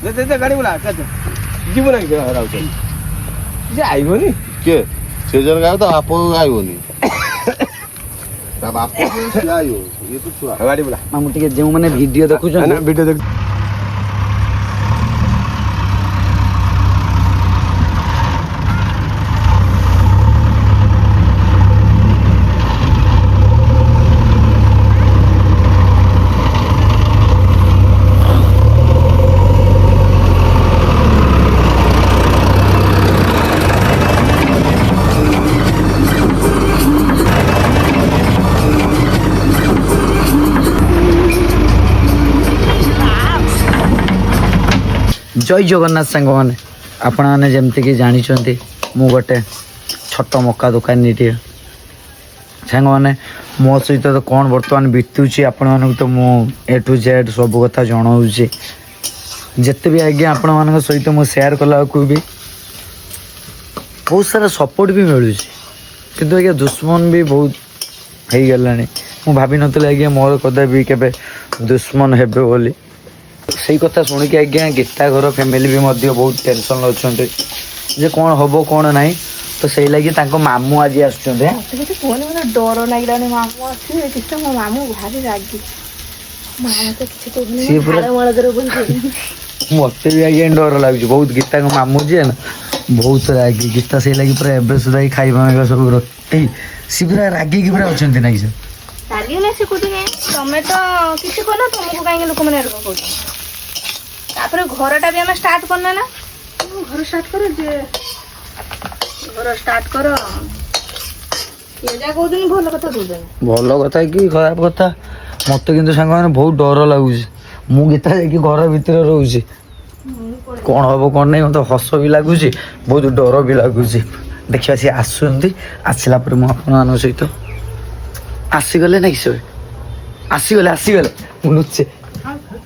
ଗାଡି ବୁଲା ଯିବୁ ନା କି ଯେ ଆଇବନି କିଏ ସେ ଜଣ ଗାଈ ତା ବାପ ଆଇବନି ତା ବାପ ସିଏ ଆଇବ ଇଏ ତ ଛୁଆ ଗାଡି ବୁଲା ମାମୁଁ ଟିକେ ଯେଉଁମାନେ ଭିଡିଓ ଦେଖୁଛନ୍ତି ଭିଡିଓ ଦେଖ जय जगन्नाथ सांग मैंने आपण मैंने जमती जानी मु गोटे छोट मक्का दुकानी सांग मैंने मो सहित तो कौन बर्तमान बीतुची आपण मानक तो मु ए टू जेड सब कथा जनाऊँगी जिते भी आज्ञा आपण मान सहित मु शेयर कला भी बहुत सारा सपोर्ट भी मिलूँ किंतु आज्ञा दुश्मन भी बहुत हो गला मु भाभी नी आज्ञा मोर कदा भी केबे दुश्मन हेबे बोली सही कथा शुणिकी आज्ञा गीता घर फैमिली भी मध्य बहुत टेंशन अच्छा जे कौन हम कौन ना तो सही लगी मामू आज आस डर लगे मामू आस मामू भारी रागी मत भी आज्ञा डर लगे बहुत गीता को मामू जी है ना बहुत रागी गीता से लगी पूरा एवं सुधा खाଇବା सब रोटी सी पूरा रागी पूरा अच्छा ना कि रागी ना से तमें तो किसी कल तुमको कहीं लोक मैंने तापर घरटा भी आम स्टार्ट करना ना घर स्टार्ट कर जे घर स्टार्ट कर कहते भल कथा कहते भल कथा कि खराब कथा मत कि सांग मैंने बहुत डर लगुच मु गीता जाकि घर भितर रोचे कौन हम कौन नहीं मतलब हस भी लगुच बहुत डर भी लगुच देखिए सी आसला मुझे सहित आसीगले ना कि आसीगले आसीगले लुचे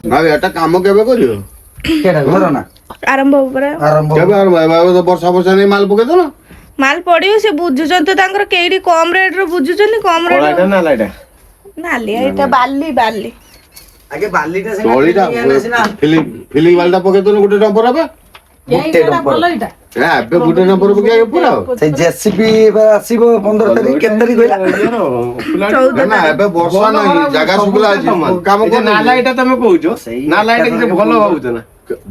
भाई एटा काम केबे करियो केडा घर ना आरंभ ऊपर आरंभ केबे आरंभ भाई तो वर्षा वर्षा नहीं माल पके दो माल पड़ियो से बुझुचन तो तांकर केडी कम रेट रो बुझुचन कम रेट कोलाटा ना लाइटा नाली एटा बाली बाली आगे बालीटा से तोळीटा फिलिंग वालटा पके दो गुटे नंबर आबे गुटे नंबर एबे गुटे नंबर पके पूरा से जेसीबी आसीबो 15 तारिख केन तारिख कहला ना एबे वर्षा नहीं जगह सुगला काम ये कर ना लाइटा तमे कहूजो ना लाइटा कि भलो भाबुछ ना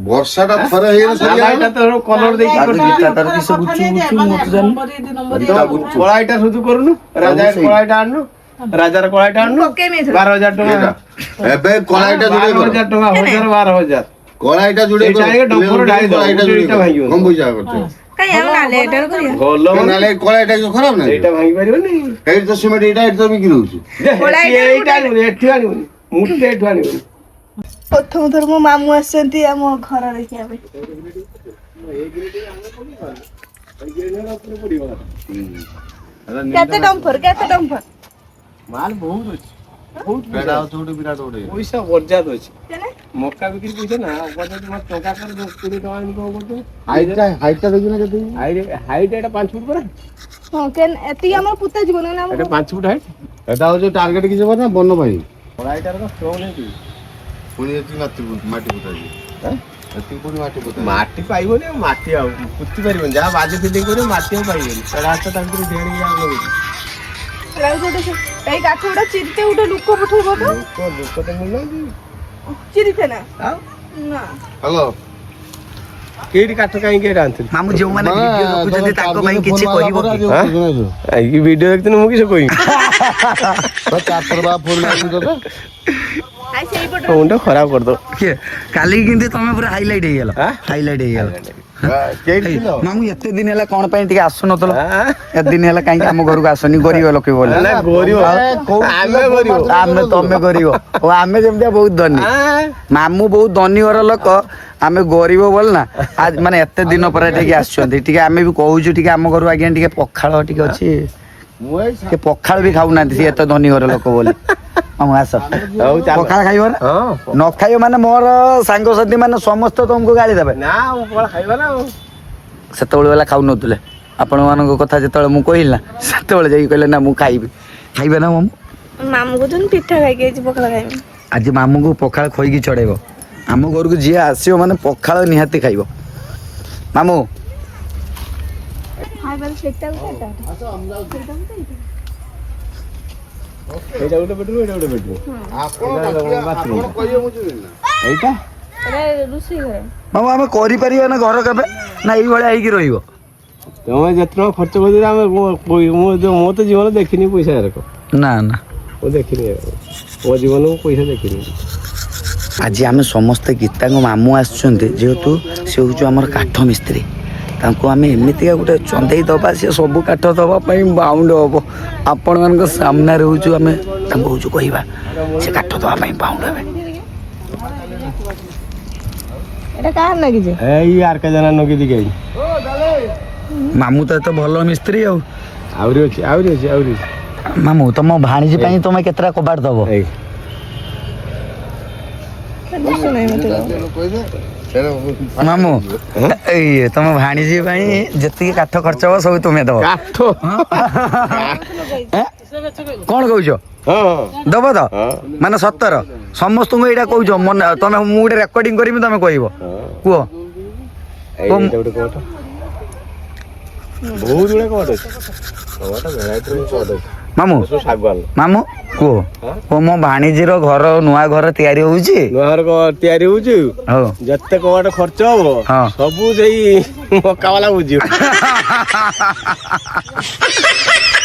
वर्षाटा थरे हे ना लाइटा तो कलर देकी आगे गीता तार कि सब बुचू मत जान कोलाइटा सुदु करनु राजा कोलाइटा आनु राजार कोलाइटा आनु ओके में 12000 टका एबे कोलाइटा जुड़े 12000 टका 12000 कोलाइटा जुड़े एटा डंपर डाई दो कोलाइटा जुड़े भांगियो कम बुझा करते कहीं हम नाले एटा करिया भलो नाले कोलाइटा जो खराब नहीं एटा भांगी परिबनी एई तो सिमेंट एटा तो बिक्री होची एटा एठी आनी मुठ एठी आनी प्रथम थर मो मामू आसंती हम घर देखिया बे केते डंपर माल बहुत अछि बहुत बेड़ा छोटे विराट ओडे पैसा बरजात अछि केने मक्का बिक्री पैसा ना बरजात मत टका कर 20 टका इन को करते हाइटटा देखि ना केते हाइट एटा 5 फुट पर हां केन एती हमर पुता जीवन ना एटा 5 फुट हाइट एटा हो जो टारगेट कि जबा ना बन्न भाई कोलाइटार का स्ट्रांग नहीं पुणी एति माटी पुताई हैं एति पुणी माटी पुताई माटी पाइबोनी माटी आ पुत्ती परिबन जा बाजे फिटिंग करे माटी आ पाइबोनी तडा हाथ तांकर ढेड़ी जा लगो कई काठ उड़ा चिरते उठे लुक पठेबो तो लुक तो मिलना चिरिते ना हां ना हेलो केडी काठ काई के रांथि मामू जो माने वीडियो देखुଛନ୍ତି ताको ପାଇଁ କିଛି କହିବ କି ई वीडियो देखते मु किसे कोई तो 4 बार फोन मारि दो आई सेई पट फोन खराब कर दो के काली किंती तमे पूरा हाइलाइट हे गेल हाइलाइट हे गेल केडी मामू एते दिन हैला कोन ପାଇଁ ଟିକେ आसु नतलो ए दिन हैला काई हम घर को आसनी गरीब लोक बोले ना गरीब आमे गरीब आमे तमे गरीब ओ आमे जेमतिया बहुत धनी मामू बहुत धनी घर लोक आमे गरीब बोल ना आज माने एते दिन पर ठीक आछंती ठीक आमे भी कहू छु ठीक हम घर आगे ठीक पखाळ ठीक अछि के पखाळ भी खाउ ना सी एते धनी घर लोक बोले हम आस पखाळ खाइबो ना न खाइयो माने मोर सांग साथी माने समस्त तुमको गाली देबे ना पखाळ खाइबा ना सेतबेले वाला खाउ नतले आपण मानको कथा जेतबेले मु कहिला सेतबेले जाई कहले ना मु खाइबी खाइबे ना मामू मामू को जन पिठा खाइ के पकड़ा खाइ आज मामू को पखाळ खोई की चढ़ेबो ଆମ ଘରକୁ ଯିଏ ଆସିବ ମାନେ ପଖାଳ ନିହାତି ଖାଇବ। ମାମୁଁ ଏଇଟା ଗୋଟେ ବେଡରୁମ୍, ଏଇଟା ଗୋଟେ ବେଡରୁମ୍। ଆପଣ କହିବେ ମୁଁ ଯିବିନି ନା। ଏଇଟା ରୋଷେଇ ଘର ମାମୁଁ ଆମେ କରିପାରିବା ନା ଘର କେବେ ନା ଏଇଭଳିଆ ହେଇକି ରହିବ? ତମେ ଯେତେ ଟଙ୍କା ଖର୍ଚ୍ଚ କରିଦେଲେ ଆମେ ମୁଁ ତ ଜୀବନ ଦେଖିନି ପଇସା ଏରକ। ନା ନା ମୁଁ ଦେଖିନି ମୋ ଜୀବନ ମୁଁ ପଇସା ଦେଖିନି। ଆଜି ଆମେ ସମସ୍ତେ ଗୀତାଙ୍କ ମାମୁଁ ଆସିଛନ୍ତି, ଯେହେତୁ ସେ ହେଉଛି ଆମର କାଠ ମିସ୍ତ୍ରୀ। ତାଙ୍କୁ ଆମେ ଏମିତିକା ଗୋଟେ ଚନ୍ଦେଇ ଦେବା, ସେ ସବୁ କାଠ ଦେବା ପାଇଁ ବାଉଣ୍ଡ ହେବ। ଆପଣମାନଙ୍କ ସାମ୍ନାରେ ହେଉଛୁ ଆମେ ତାଙ୍କୁ ହେଉଛୁ କହିବା, ସେ କାଠ ଦେବା ପାଇଁ ବାଉଣ୍ଡ ହେବେ। এটা কার লাগিছে? ଏଇ ଆରକା ଜାନା ନଗେଇ ଦେଇକି ଆଇଲି। ମାମୁଁ ତ ଏତେ ଭଲ ମିସ୍ତ୍ରୀ ଆଉ। ଆହୁରି ଅଛି, ଆହୁରି ଅଛି, ଆହୁରି ଅଛି। ମାମୁଁ ତମ ଭାଣିଜୀ ପାଇଁ ତମେ କେତେଟା କବାଟ ଦବ? ଏଇ କହିବେ ସେଇଟା ମାମୁଁ ଏଇ ତମ ଭାଣିଜୀ ପାଇଁ ଯେତିକି କାଠ ଖର୍ଚ୍ଚ ହବ ସବୁ ତୁମେ ଦବ। କାଠ କଣ କହୁଛ? ହଁ ଦବ ତ? ମାନେ ସତର ସମସ୍ତଙ୍କୁ ଏଇଟା କହୁଛ? ମନେ ତମେ ମୁଁ ଗୋଟେ ରେକର୍ଡିଂ କରିବି, ତମେ କହିବ। କୁହ। ଏଇଟା ଗୋଟେ କଟ ବହୁତ ଗୁଡେ କଟ ଅଛି। ଭେରାଇଟିର କଟ ଅଛି। ମାମୁଁ ଶାଗୁଆନ ମାମୁଁ କୁହ ମୋ ଭାଣିଜୀର ଘର ନୂଆ ଘର ତିଆରି ହଉଛି। ନୂଆ ଘର ତିଆରି ହଉଛି। ହଉ ଯେତେ କବାଟ ଖର୍ଚ୍ଚ ହବ ହଁ। ସବୁ ସେଇ ମକା ବାଲା ବୁଝିବ।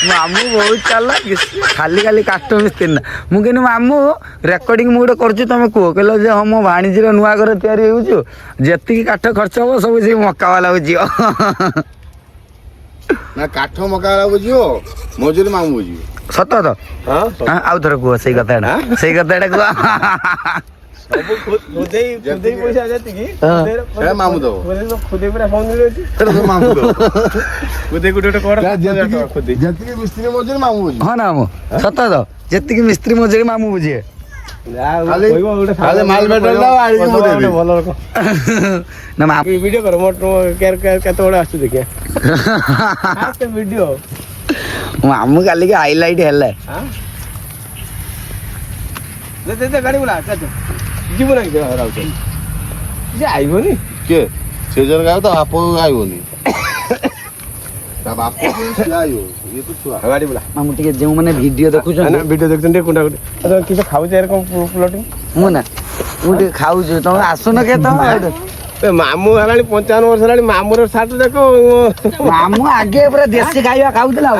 ମାମୁଁ ବହୁତ ଚାଲାକ, ଖାଲି ଖାଲି କାଠ ମିସ୍ତ୍ରୀ ନା। ମୁଁ କିନ୍ତୁ ମାମୁଁ ରେକର୍ଡିଂ ମୁଁ ଗୋଟେ କରୁଛି, ତମେ କୁହ କହିଲ ଯେ ହଁ ମୋ ଭାଣିଜୀର ନୂଆ ଘର ତିଆରି ହଉଛି, ଯେତିକି କାଠ ଖର୍ଚ୍ଚ ହବ ସବୁ ସେଇ ମକା ବାଲା ବୁଝିବ। ନା କାଠ ମକା ବୁଝିବ, ମଜୁରୀ ମାମୁଁ ବୁଝିବ। ସତ ତ? ଆଉ ଥରେ କୁହ ସେଇ କଥାଟା, ସେଇ କଥାଟା କୁହ। ସବୁ ଖୁଦେଇ ପଇସା ଯେତିକି ସେଇଟା ମାମୁଁ ଦବ। ଖୁଦେଇ ପୁରା ସମୁଦ୍ର ଅଛି। ସେଇଟା ସବୁ ମାମୁଁ ଦବ। ଖୁଦେଇ ଗୋଟେ ଗୋଟେ କର ଖୁଦେଇ ଯେତିକି ମିସ୍ତ୍ରୀ ମଜୁରୀ ମାମୁଁ ବୁଝିବ। ହଁ ନା ମାମୁଁ ସତ ତ? ଯେତିକି ମିସ୍ତ୍ରୀ ମଜୁରୀ ମାମୁଁ ବୁଝିବେ। ଖାଲି ମାଲ ମେଟେରିଆଲ ଆଣିକି ମୁଁ ଦେବି। ଭଲ ଲୋକ ନା ମାମୁଁ ଭିଡିଓ କର କେତେବେଳେ ଆସୁଛୁ ଦେଖିଆ ଭିଡିଓ। ମାମୁଁ କାଲିକି ହାଇଲାଇଟ୍ ହେଲେ। ଗାଡି ବୁଲା ଯିବୁ ନା ଯେ ଆଇବନି କିଏ ସେ ଜଣ ଗାଇବ, ତା ବାପ ଗାଇବନି। ତା ବାପ ସିଏ ଆଇବ, ଇଏ ତ ଛୁଆ। ଗାଡି ବୁଲା ମାମୁଁ ଟିକେ ଯେଉଁମାନେ ଭିଡିଓ ଦେଖୁଛନ୍ତି, ଭିଡିଓ ଦେଖୁଛନ୍ତି ଟିକେ କୁଣ୍ଡା କିଛି ଖାଉଛ ଏରକମ ପ୍ଲଟିଂ। ମୁଁ ନା ମୁଁ ଟିକେ ଖାଉଛି, ତମେ ଆସୁନ କେତେ? ମାମୁଁ ହେଲାଣି 55 ବର୍ଷ ହେଲାଣି, ମାମୁଁର ସାର୍ଟ ଦେଖ। ମାମୁଁ ଆଗେ ପୁରା ଦେଶୀ ଖାଇବା ଖାଉଥିଲା। ଆଉ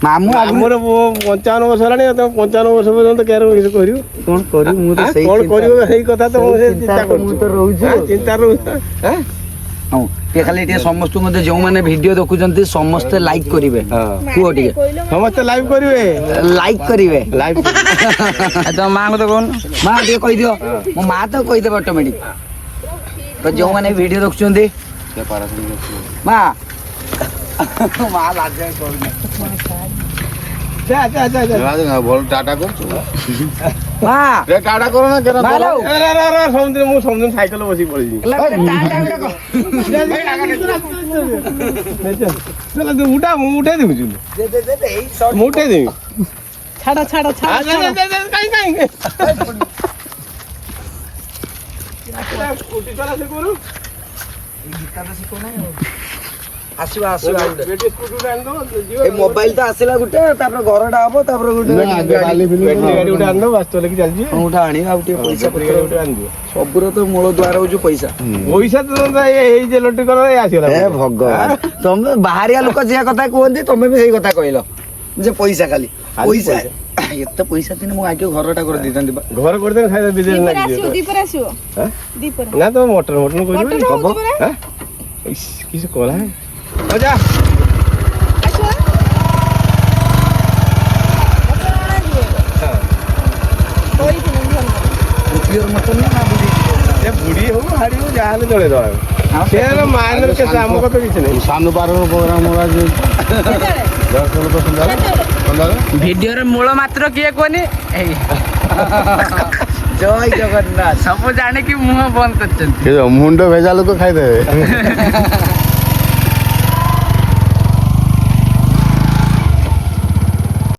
ମାମୁଁ ଆମର 55 ବର୍ଷ ହେଲାଣି, ତମେ 55 ବର୍ଷ ପର୍ଯ୍ୟନ୍ତ କେୟାର କିଛି କରିବ କଣ କରିବୁ? ମୁଁ ତ ସେଇ କଣ କରିବ ସେଇ କଥା ତ ମୁଁ ଚିନ୍ତା ମୁଁ ତ ରହୁଛି। ଚିନ୍ତା ରହୁଛି। ହଁ ଟିକେ ଖାଲି ଟିକେ ସମସ୍ତଙ୍କୁ ମଧ୍ୟ ଯେଉଁମାନେ ଭିଡିଓ ଦେଖୁଛନ୍ତି ସମସ୍ତେ ଲାଇକ୍ କରିବେ। କୁହ ଟିକେ ସମସ୍ତେ ଲାଇଭ କରିବେ, ଲାଇକ୍ କରିବେ। ଲାଇଭ ତମ ମାଆଙ୍କୁ ତ କହୁନ, ମା ଟିକେ କହିଦିଅ। ମୋ ମା ତ କହିଦେବେ ଅଟୋମେଟିକ। ତ ଯେଉଁମାନେ ଭିଡିଓ ଦେଖୁଛନ୍ତି ମା ମା ଲାଜ କରୁନି। ଭଲ ଟାଟା କରୁଛୁ। ମା ଟାଟା କର ନା କେନ ମା ଲୋ। ସମୁଦ୍ର ମୁଁ ସମୁଦ୍ର ସାଇକେଲ ବସିକି ପଳେଇବି। ଉଠା ମୁଁ ଉଠେଇ ଦେବି, ମୁଁ ଉଠେଇ ଦେବି। ছাড়া ছাড়া ছাড়া ଆସିବା ଆସିବା ଏ ମୋବାଇଲ ତ ଆସିଲା ଗୋଟେ, ତାପରେ ଘରଟା ହବ, ତାପରେ ଗୋଟେ ଗାଡି ଗୋଟେ ଆଣିବ, ବାସ ଚଲେଇକି ଚାଲିଯିବ। କୋଉଟା ଆଣିବା ଆଉ ଟିକେ ପଇସା ପତ୍ର ଗୋଟେ ଆଣିଦିଅ। ସବୁର ତ ମୂଳ ଦ୍ୱାର ହଉଛି ପଇସା। ପଇସା ତ ଏଇ ଯେ ଲଟି କର ଆସିଗଲା। ଏ ଭଗବାନ, ତମେ ବାହାରିଆ ଲୋକ ଯିଏ କଥା କୁହନ୍ତି, ତମେ ବି ସେଇ କଥା କହିଲ ଯେ ପଇସା ଖାଲି ପଇସା। ଏତେ ପଇସା ଥିଲେ ମୁଁ ଆଗେ ଘରଟା କରିଦେଇଥାନ୍ତି। ଘର କରିଦେଲେ ଖାଇବା ବିଜନେସ ଲାଗିଯିବ। ନା ତମେ ମଟର କରିବନି ହବ। କିଛି କଲା ଯା ବୁଢୀ ହଉ ହାଡି ହଉ ଯାହାହେଲେ ଚଳେଇଦବା। ସେ ମାଇନର କେସ, ଆମ କଥା କିଛି ନାହିଁ। ସାନୁ ପାର୍କର ପ୍ରୋଗ୍ରାମ ଭିଡିଓର ମୂଳ ମାତ୍ର କିଏ କୁହନି? ଏଇ ଜୟ ଜଗନ୍ନାଥ। ସବୁ ଜାଣିକି ମୁହଁ ବନ୍ଦ କରିଛନ୍ତି। ମୁଣ୍ଡ ଭେଜା ଲୋକ ଖାଇଦେବେ।